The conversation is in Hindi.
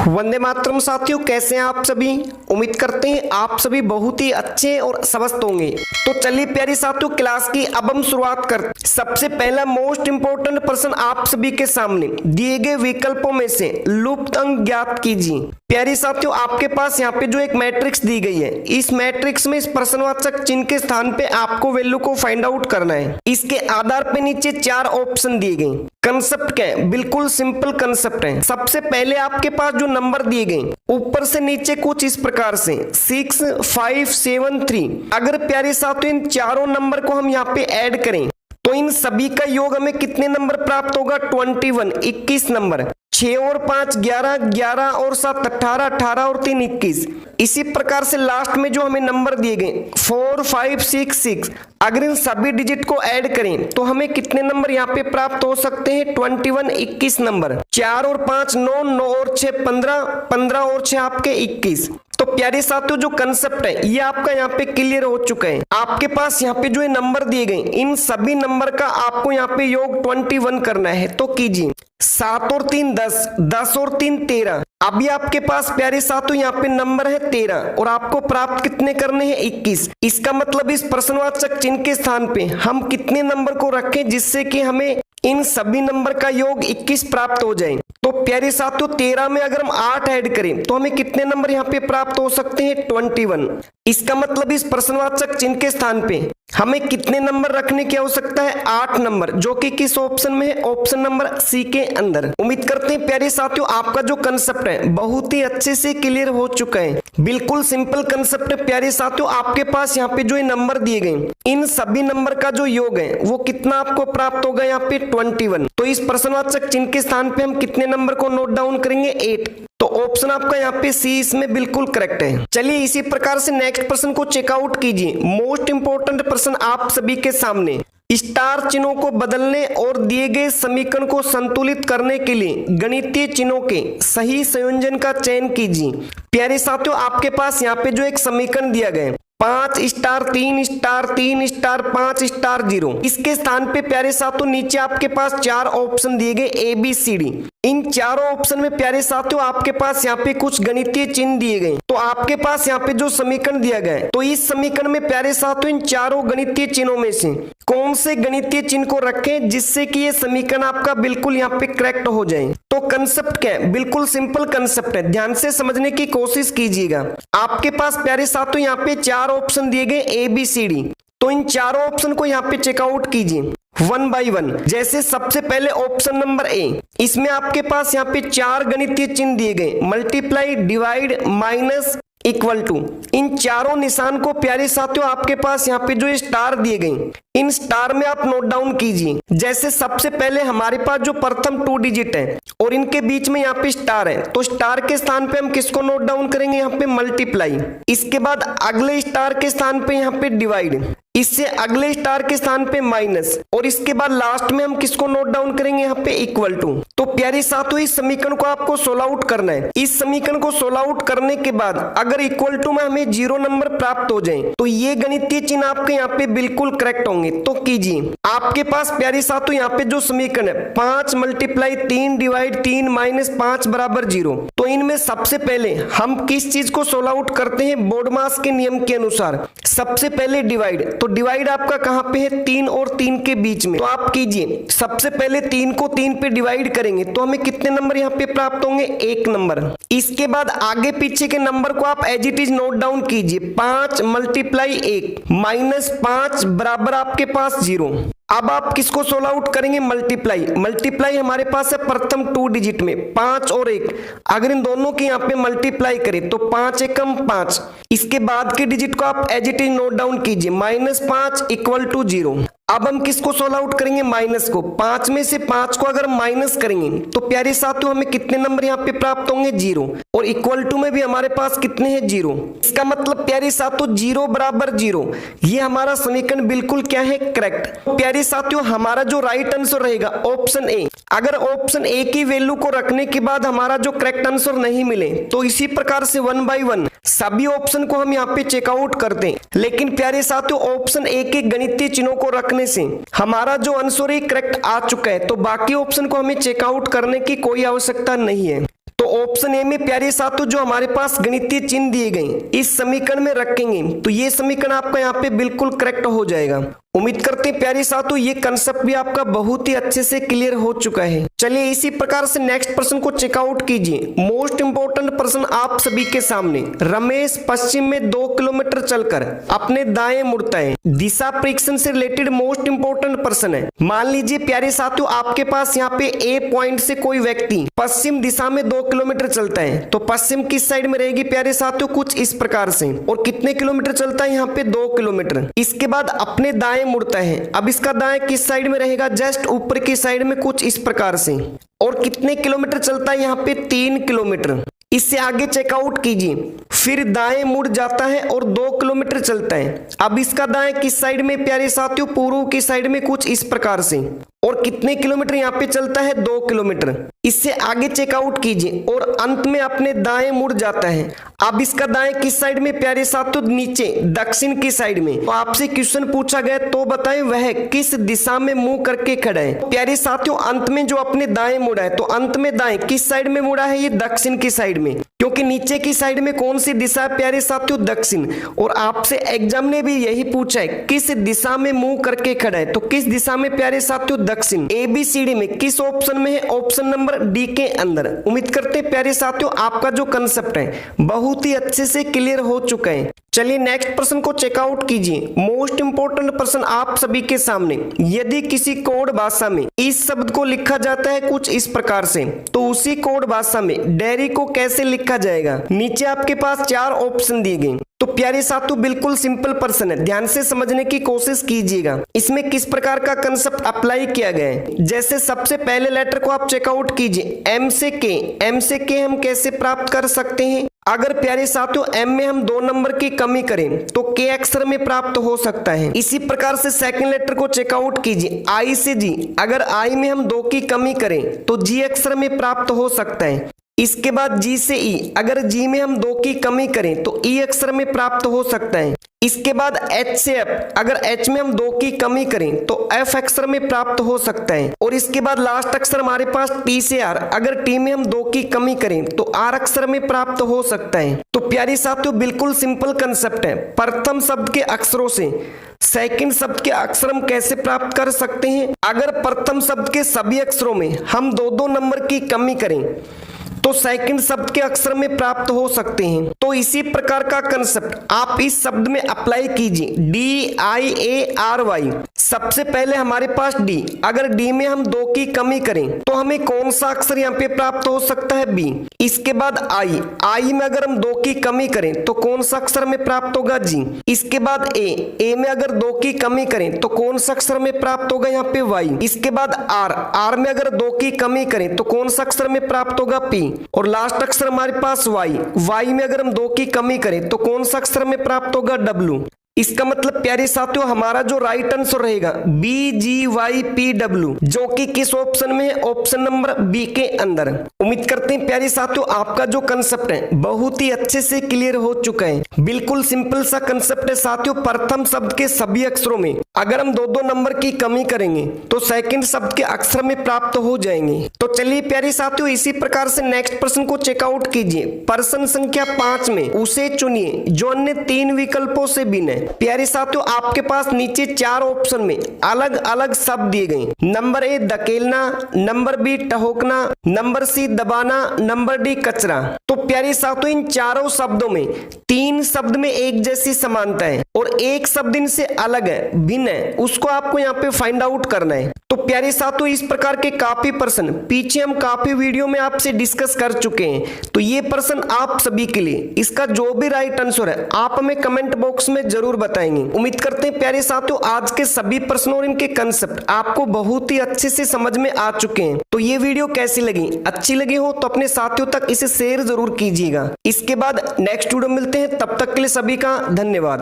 वंदे मातरम साथियों, कैसे हैं आप सभी। उम्मीद करते हैं आप सभी बहुत ही अच्छे और स्वस्थ होंगे। तो चलिए प्यारे साथियों, क्लास की अब हम शुरुआत करते। सबसे पहला मोस्ट इंपोर्टेंट प्रश्न आप सभी के सामने दिए गए विकल्पों में से लुप्त अंक ज्ञात कीजिए। प्यारे साथियों, आपके पास यहाँ पे जो एक मैट्रिक्स दी गई है, इस मैट्रिक्स में इस प्रश्नवाचक चिन्ह के स्थान पे आपको वैल्यू को फाइंड आउट करना है। इसके आधार पे नीचे 4 ऑप्शन दिए गए। कंसेप्ट क्या है? बिल्कुल सिंपल कंसेप्ट है। सबसे पहले आपके पास जो नंबर दिए गए ऊपर से नीचे कुछ इस प्रकार से 6, 5, 7, 3। अगर प्यारे साथियों इन चारों नंबर को हम यहाँ पे ऐड करें तो इन सभी का योग हमें कितने नंबर प्राप्त होगा? 21, 21 नंबर। 6 और 5 11, 11 और 7 18, 18 और 3 21। इसी प्रकार से लास्ट में जो हमें नंबर दिए गए 4, 5, 6, 6, अगर इन सभी डिजिट को ऐड करें तो हमें कितने नंबर यहाँ पे प्राप्त हो सकते हैं? 21, 21 नंबर। 4 और 5 9, 9 और 6 15, 15 और 6 आपके 21। तो प्यारे साथियों, जो कंसेप्ट है ये आपका यहाँ पे क्लियर हो चुका है। आपके पास यहाँ पे जो ये नंबर दिए गए इन सभी नंबर का आपको यहाँ पे योग 21 करना है। तो कीजिए। 7 और 3 10, 10 और 3 13। अभी आपके पास प्यारे साथियों यहाँ पे नंबर है 13 और आपको प्राप्त कितने करने हैं? 21। इसका मतलब इस प्रश्नवाचक चिन्ह के स्थान पे हम कितने नंबर को रखें जिससे कि हमें इन सभी नंबर का योग 21 प्राप्त हो जाए। तो प्यारे साथियों, 13 में अगर हम 8 ऐड करें तो हमें कितने नंबर यहाँ पे प्राप्त हो सकते हैं? 21। इसका मतलब इस प्रश्नवाचक चिन्ह के स्थान पे हमें कितने नंबर रखने की आवश्यकता है? 8 नंबर, जो कि किस ऑप्शन में है? ऑप्शन नंबर सी के अंदर। उम्मीद करते हैं प्यारे साथियों आपका जो कंसेप्ट है बहुत ही अच्छे से क्लियर हो चुका है। बिल्कुल सिंपल कंसेप्ट है। प्यारे साथियों, आपके पास यहाँ पे जो नंबर दिए गए इन सभी नंबर का जो योग है वो कितना आपको प्राप्त होगा? यहाँ पे 21। तो इस प्रश्नवाचक चिन्ह के स्थान पे हम कितने नंबर को नोट डाउन करेंगे? 8। तो ऑप्शन आपका यहाँ पे सी इसमें बिल्कुल करेक्ट है। चलिए इसी प्रकार से नेक्स्ट प्रश्न को चेकआउट कीजिए। मोस्ट इंपोर्टेंट प्रश्न आप सभी के सामने। स्टार चिन्हों को बदलने और दिए गए समीकरण को संतुलित करने के लिए गणितीय चिन्हों के सही संयोजन का चयन कीजिए। प्यारे साथियों, आपके पास यहाँ पे जो एक समीकरण दिया गया 5 स्टार 3 स्टार 3 स्टार 5 स्टार 0। इसके स्थान पे प्यारे साथियों नीचे आपके पास 4 ऑप्शन दिए गए ए बी सी डी। इन चारों ऑप्शन में प्यारे साथियों आपके पास यहाँ पे कुछ गणितीय चिन्ह दिए गए। तो आपके पास यहाँ पे जो समीकरण दिया गया है तो इस समीकरण में प्यारे साथियों इन चारों गणितीय चिन्हों में से कौन से गणितीय चिन्ह को रखें जिससे कि ये समीकरण आपका बिल्कुल यहाँ पे करेक्ट हो जाए। तो कंसेप्ट क्या है? बिल्कुल सिंपल कंसेप्ट है, ध्यान से समझने की कोशिश कीजिएगा। आपके पास प्यारे साथियों यहाँ पे 4 ऑप्शन दिए गए ए बी सी डी। तो इन चारों ऑप्शन को यहाँ पे चेकआउट कीजिए 1 बाई 1। जैसे सबसे पहले ऑप्शन नंबर ए, इसमें आपके पास यहाँ पे 4 गणितीय चिन्ह दिए गए multiply, divide, minus, equal to. इन चारों निशान को प्यारे साथियों आपके पास यहाँ पे जो स्टार दिए गए इन स्टार में आप नोट डाउन कीजिए। जैसे सबसे पहले हमारे पास जो प्रथम 2 डिजिट है और इनके बीच में यहाँ पे स्टार है, तो स्टार के स्थान पे हम किसको नोट डाउन करेंगे? यहाँ पे मल्टीप्लाई। इसके बाद अगले स्टार के स्थान पे यहाँ पे डिवाइड, इससे अगले स्टार के स्थान पे माइनस, और इसके बाद लास्ट में हम किसको नोट डाउन करेंगे? यहाँ पे इक्वल टू। तो प्यारे साथियों इस समीकरण को आपको सोल्व आउट करना है। इस समीकरण को सोल्व आउट करने के बाद अगर इक्वल टू में हमें 0 नंबर प्राप्त हो जाए तो ये गणितीय चिन्ह आपके यहाँ पे बिल्कुल करेक्ट होंगे। तो कीजिए। आपके पास प्यारे साथियों यहाँ पे जो समीकरण है 5 मल्टीप्लाई 3 डिवाइड 3 माइनस 5 बराबर 0। तो इनमें सबसे पहले हम किस चीज को सोल्व आउट करते हैं? बोर्डमास के नियम के अनुसार सबसे पहले डिवाइड। तो डिवाइड आपका कहां पे है? 3 और 3 के बीच में। तो आप कीजिए। सबसे पहले 3 को 3 पे डिवाइड करेंगे तो हमें कितने नंबर यहाँ पे प्राप्त होंगे? 1 नंबर। इसके बाद आगे पीछे के नंबर को आप as it is note down कीजिए। 5 मल्टीप्लाई 1 माइनस 5 बराबर आपके पास 0। अब आप किसको सोल्व आउट करेंगे? मल्टीप्लाई। मल्टीप्लाई हमारे पास है प्रथम 2 डिजिट में 5 और 1। अगर इन दोनों की यहाँ पे मल्टीप्लाई करें तो 5 एकम 5। इसके बाद के डिजिट को आप as it is note down कीजिए। Minus 5 equal to 0। अब हम किसको सोल्व आउट करेंगे? माइनस को। 5 में से 5 को अगर माइनस करेंगे तो प्यारे साथियों हमें कितने नंबर यहाँ पे प्राप्त होंगे? 0। और इक्वल टू में भी हमारे पास कितने हैं? 0। इसका मतलब प्यारे साथियों 0 बराबर 0, ये हमारा समीकरण बिल्कुल क्या है? करेक्ट। प्यारे साथियों हमारा जो राइट आंसर रहेगा ऑप्शन ए। अगर ऑप्शन ए की वैल्यू को रखने के बाद हमारा जो करेक्ट आंसर नहीं मिले तो इसी प्रकार से 1 बाई 1 सभी ऑप्शन को हम यहाँ पे चेकआउट करते हैं। लेकिन प्यारे साथियों ऑप्शन ए के गणितीय चिन्हों को रखने से हमारा जो आंसर करेक्ट आ चुका है, तो बाकी ऑप्शन को हमें चेकआउट करने की कोई आवश्यकता नहीं है। तो ऑप्शन ए में प्यारे साथियों जो हमारे पास गणितीय चिन्ह दिए गए इस समीकरण में रखेंगे तो ये समीकरण आपका यहाँ पे बिल्कुल करेक्ट हो जाएगा। उम्मीद करते हैं प्यारे साथियों ये कंसेप्ट भी आपका बहुत ही अच्छे से क्लियर हो चुका है। चलिए इसी प्रकार से नेक्स्ट प्रश्न को चेकआउट कीजिए। मोस्ट इंपोर्टेंट प्रश्न आप सभी के सामने। रमेश पश्चिम में 2 किलोमीटर चलकर अपने दाएं मुड़ता है। दिशा परीक्षण से रिलेटेड मोस्ट इंपोर्टेंट प्रश्न है। मान लीजिए प्यारे साथियों आपके पास यहाँ पे ए पॉइंट से कोई व्यक्ति पश्चिम दिशा में 2 किलोमीटर चलता है तो पश्चिम किस साइड में रहेगी प्यारे साथियों, कुछ इस प्रकार से। और कितने किलोमीटर चलता है यहाँ पे 2 किलोमीटर। इसके बाद अपने दाएं मुड़ता है। अब इसका दाएं किस साइड में रहेगा, जस्ट ऊपर की साइड में, कुछ इस प्रकार से। और कितने किलोमीटर चलता है यहाँ पे 3 किलोमीटर। इससे आगे चेकआउट कीजिए। फिर दाएं मुड़ जाता है और 2 किलोमीटर चलता है। अब इसका दाएं किस साइड में प्यारे साथियों, पूर्व की साइड में, कुछ इस प्रकार से। और कितने किलोमीटर यहाँ पे चलता है 2 किलोमीटर। इससे आगे चेकआउट कीजिए और अंत में अपने दाएं मुड़ जाता है। अब इसका दाएं किस साइड में प्यारे साथियों, नीचे दक्षिण की साइड में। तो आपसे क्वेश्चन पूछा गया तो बताएं वह किस दिशा में मुंह करके खड़ा है। प्यारे साथियों अंत में जो अपने दाएं मुड़ा है तो अंत में दाएं किस साइड में मुड़ा है, ये दक्षिण की साइड में, क्योंकि नीचे की साइड में कौन सी दिशा है प्यारे साथियों, दक्षिण। और आपसे एग्जाम ने भी यही पूछा है किस दिशा में मुंह करके खड़ा है, तो किस दिशा में प्यारे साथियों, दक्षिण। ABCD में किस ऑप्शन में है, ऑप्शन नंबर डी के अंदर। उम्मीद करते हैं प्यारे साथियों आपका जो कंसेप्ट है बहुत ही अच्छे से क्लियर हो चुका है। चलिए नेक्स्ट प्रश्न को चेकआउट कीजिए। मोस्ट इंपोर्टेंट प्रश्न आप सभी के सामने। यदि किसी कोड भाषा में इस शब्द को लिखा जाता है कुछ इस प्रकार से तो उसी कोड भाषा में डेयरी को कैसे लिखा जाएगा। नीचे आपके पास 4 ऑप्शन दिए गए। तो प्यारे साथियों बिल्कुल सिंपल प्रश्न है, ध्यान से समझने की कोशिश कीजिएगा। इसमें किस प्रकार का कंसेप्ट अप्लाई किया गया है। जैसे सबसे पहले लेटर को आप चेकआउट कीजिए। M से K हम कैसे प्राप्त कर सकते हैं। अगर प्यारे साथियों M में हम 2 नंबर की कमी करें तो K अक्षर में प्राप्त हो सकता है। इसी प्रकार से सेकंड लेटर को चेकआउट कीजिए। I से G, अगर I में हम 2 की कमी करें तो G अक्षर में प्राप्त हो सकता है। इसके बाद G से E, अगर G में हम 2 की कमी करें तो E अक्षर में प्राप्त हो सकता है। इसके बाद H से F, अगर H में हम 2 की कमी करें तो F अक्षर में प्राप्त हो सकता है। और इसके बाद लास्ट अक्षर हमारे पास T से R, अगर T में हम 2 की कमी करें तो R अक्षर में प्राप्त हो सकता है। तो प्यारे साथियों बिल्कुल सिंपल कंसेप्ट है। प्रथम शब्द के अक्षरों से सेकंड शब्द के अक्षर हम कैसे प्राप्त कर सकते हैं। अगर प्रथम शब्द के सभी अक्षरों में हम 2-2 नंबर की कमी करें तो सेकंड शब्द के अक्षर में प्राप्त हो सकते हैं। तो इसी प्रकार का कंसेप्ट आप इस शब्द में अप्लाई कीजिए। DIARY। सबसे पहले हमारे पास D, अगर D में हम 2 की कमी करें तो हमें कौन सा अक्षर यहाँ पे प्राप्त हो सकता है, B। इसके बाद I में अगर हम 2 की कमी करें तो कौन सा अक्षर में प्राप्त होगा, G। इसके बाद A में अगर 2 की कमी करें तो कौन सा अक्षर में प्राप्त होगा यहाँ पे, Y। इसके बाद R में अगर 2 की कमी करें तो कौन सा अक्षर में प्राप्त होगा, P। और लास्ट अक्षर हमारे पास Y में अगर हम 2 की कमी करें तो कौन सा अक्षर में प्राप्त होगा, W। इसका मतलब प्यारे साथियों हमारा जो राइट आंसर रहेगा BGYPW, जो कि किस ऑप्शन में है, ऑप्शन नंबर बी के अंदर। उम्मीद करते हैं प्यारे साथियों आपका जो कंसेप्ट है बहुत ही अच्छे से क्लियर हो चुका है। बिल्कुल सिंपल सा कंसेप्ट है साथियों। प्रथम शब्द के सभी अक्षरों में अगर हम 2-2 नंबर की कमी करेंगे तो सेकंड शब्द के अक्षर में प्राप्त हो जाएंगे। तो चलिए प्यारे साथियों इसी प्रकार से नेक्स्ट प्रश्न को चेकआउट कीजिए। प्रश्न संख्या 5 में उसे चुनिए जो अन्य 3 विकल्पों से भिन्न है। प्यारे साथियों आपके पास नीचे 4 ऑप्शन में अलग अलग शब्द दिए गए। नंबर ए धकेलना, नंबर बी टहोकना, नंबर सी दबाना, नंबर डी कचरा। तो प्यारे साथियों इन चारों शब्दों में 3 शब्द में एक जैसी समानता है और एक शब्द इनसे अलग है, भिन्न है, उसको आपको यहाँ पे फाइंड आउट करना है। तो प्यारे साथियों इस प्रकार के काफी प्रश्न पीछे हम काफी वीडियो में आपसे डिस्कस कर चुके हैं। तो ये प्रश्न आप सभी के लिए, इसका जो भी राइट आंसर है आप हमें कमेंट बॉक्स में जरूर बताएंगे। उम्मीद करते हैं प्यारे साथियों आज के सभी प्रश्नों और इनके कंसेप्ट आपको बहुत ही अच्छे से समझ में आ चुके हैं। तो ये वीडियो कैसी लगी, अच्छी लगी हो तो अपने साथियों तक इसे शेयर जरूर कीजिएगा। इसके बाद नेक्स्ट वीडियो मिलते हैं, तब तक के लिए सभी का धन्यवाद।